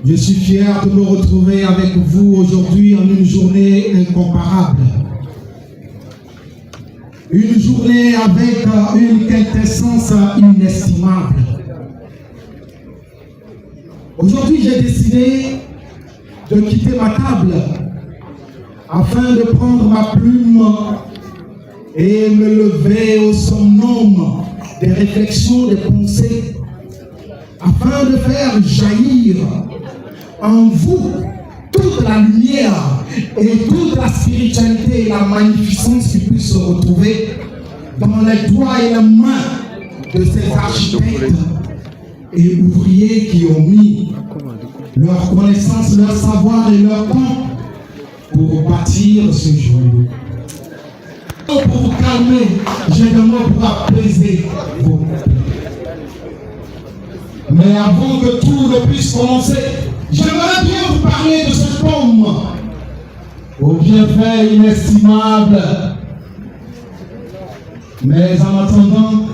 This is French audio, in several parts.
Je suis fier de me retrouver avec vous aujourd'hui en une journée incomparable. Une journée avec une quintessence inestimable. Aujourd'hui, j'ai décidé de quitter ma table afin de prendre ma plume et me lever au summum des réflexions, des pensées, afin de faire jaillir en vous toute la lumière et toute la spiritualité et la magnificence qui puisse se retrouver dans les doigts et les mains de ces architectes et ouvriers qui ont mis leur connaissance, leur savoir et leur temps pour bâtir ce joyau. Pour vous calmer, j'ai des mots pour apaiser vos plaies. Mais avant que tout ne puisse commencer, j'aimerais bien vous parler de ce poème au bienfait inestimable. Mais en attendant,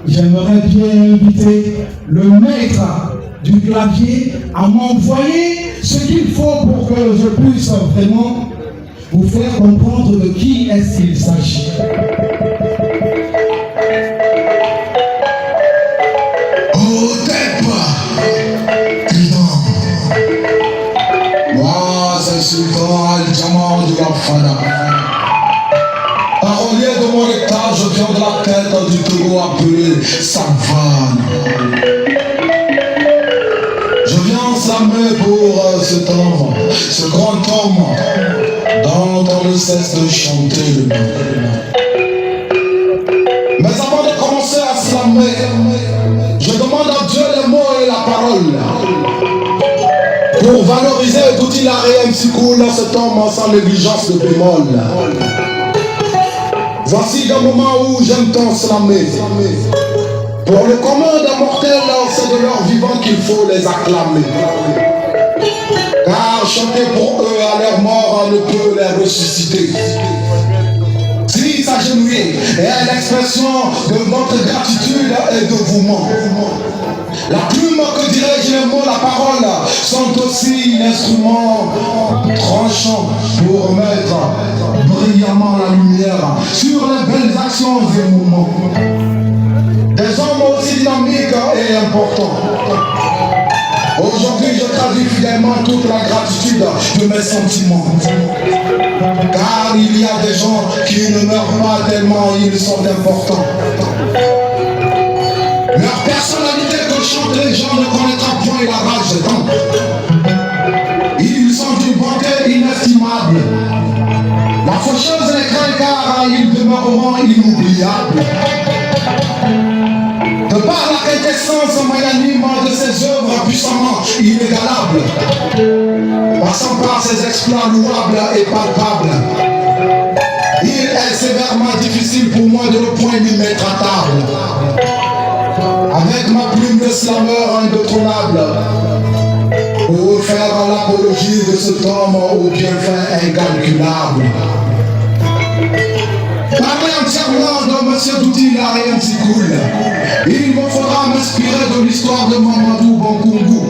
j'aimerais bien inviter le maître du clavier à m'envoyer ce qu'il faut pour que je puisse vraiment vous faire comprendre de qui est-ce qu'il s'agit. Sultan Al-Jamal de la Fada. Parolier de mon état, je viens de la tête du Togo appelé Savane. Je viens slammer pour ce temps, ce grand homme dont on ne cesse de chanter le nom. Mais avant de commencer à slammer, je demande à Dieu les mots et la parole pour valoriser tout il a rien si cool dans cet homme sans négligence de bémol. Voici un moment où j'aime tant slammer. Pour le commun des mortels, c'est de leur vivant qu'il faut les acclamer. Car chanter pour eux à leur mort ne peut les ressusciter. Si s'agenouiller est l'expression de votre gratitude et de vouement. La plume, que dirais-je, les mots, la parole sont aussi l'instrument tranchant pour mettre brillamment la lumière sur les belles actions et moments. Des hommes aussi dynamiques et importants. Aujourd'hui, je traduis fidèlement toute la gratitude de mes sentiments. Car il y a des gens qui ne meurent pas tellement ils sont importants. Leur personnalité que chantent les gens ne connaîtra point la rage des temps. Ils sont d'une bonté inestimable. La faucheuse les craint car ils demeureront inoubliables. De par la quintessence magnanime de ses œuvres puissamment inégalables, passant par ses exploits louables et palpables, il est sévèrement difficile pour moi de le point d'y mettre à table. Avec ma plume de slameur indétrônable, pour faire l'apologie de cet homme au bienfait incalculable. Parler entièrement de M. Douti Larien Tikoul, il me faudra m'inspirer de l'histoire de Mamadou Bankungu.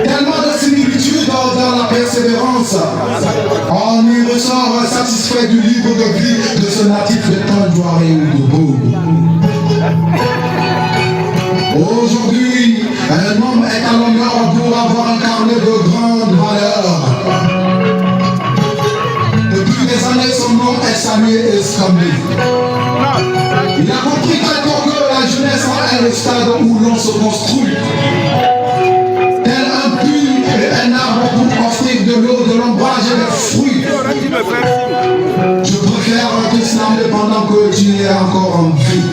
Tellement de similitudes dans la persévérance, on y ressort satisfait du livre de vie de ce natif de Tanjouaré ou de Bobo. Aujourd'hui, un homme est à l'honneur pour avoir incarné de grandes valeurs. Depuis des années, son nom est salué et scandé. Il a compris très tôt que la jeunesse est le stade où l'on se construit. Tel un puits et un arbre pour offrir de l'eau, de l'ombrage et des fruits. Je préfère que slammer pendant que tu es encore en vie.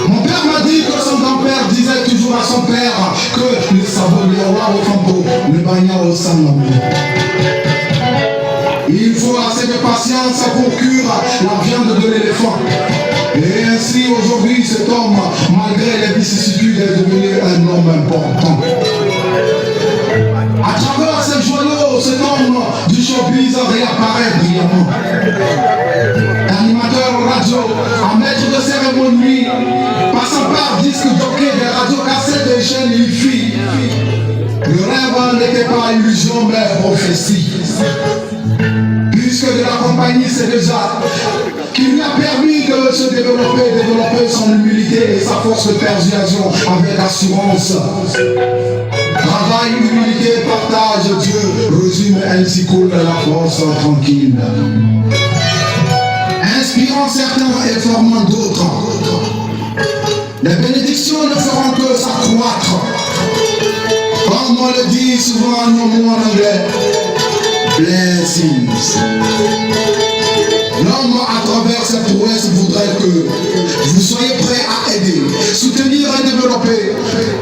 Mon père m'a dit que son grand-père disait toujours à son père que le sabot de roi au flambeau, le bagnard au sang. Il faut assez de patience pour cuire la viande de l'éléphant. Et ainsi aujourd'hui cet homme, malgré les vicissitudes, est devenu un homme important. À travers ces joyaux, cet homme du showbiz réapparaît brillamment. Animateur radio, un maître de cérémonie, passant par disque jockey des radiocassettes et chaîne, il fit. Le rêve n'était pas illusion, mais prophétie. Puisque de la compagnie, c'est déjà qui lui a permis de se développer son humilité et sa force de persuasion avec assurance. Travail, humilité, partage, Dieu résume ainsi coule la force tranquille. Inspirant certains et formant d'autres. Les bénédictions ne feront que s'accroître. Comme on le dit souvent en anglais, blessings. L'homme à travers cette prouesse voudrait que vous soyez prêts à aider, soutenir et développer.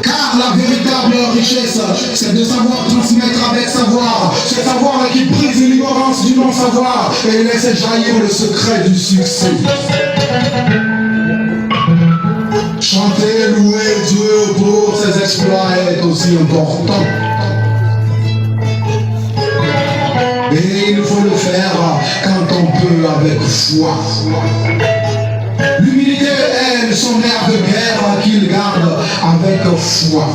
Car la véritable richesse, c'est de savoir transmettre avec savoir. Ce savoir qui brise l'ignorance du non-savoir et laisse jaillir le secret du succès. Chanter, louer Dieu pour ses exploits est aussi important. Et il faut le faire quand on peut avec foi. L'humilité est son air de guerre qu'il garde avec foi.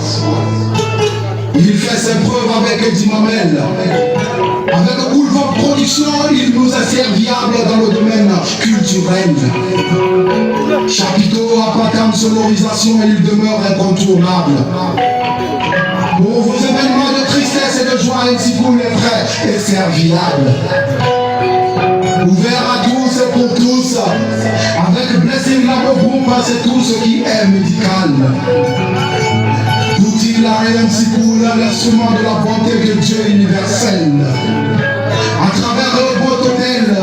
Il fait ses preuves avec Dimamel. Avec Boulevard Production, il nous est serviable dans le domaine culturel. Chapiteau à Patam sonorisation, il demeure incontournable. Pour vos événements de tristesse et de joie, ainsi cool est prêt et serviable. Ouvert à tous et pour tous, avec Blessing Labo Group, c'est tout ce qui est médical. Tout-il a rien si cool, l'instrument de la bonté de Dieu universel. À travers le beau hôtel,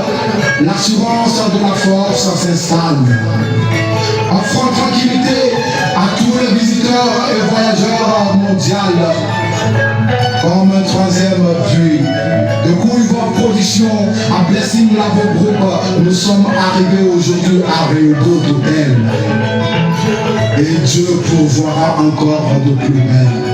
l'assurance de la force s'installe. Offrant tranquillité à tous les visiteurs et voyageurs mondiaux. Comme un troisième puits de Boulevard Production à Blessing Labo Group, nous sommes arrivés aujourd'hui à Réaudo d'Hôtel. Et Dieu pourvoira encore de plus belle.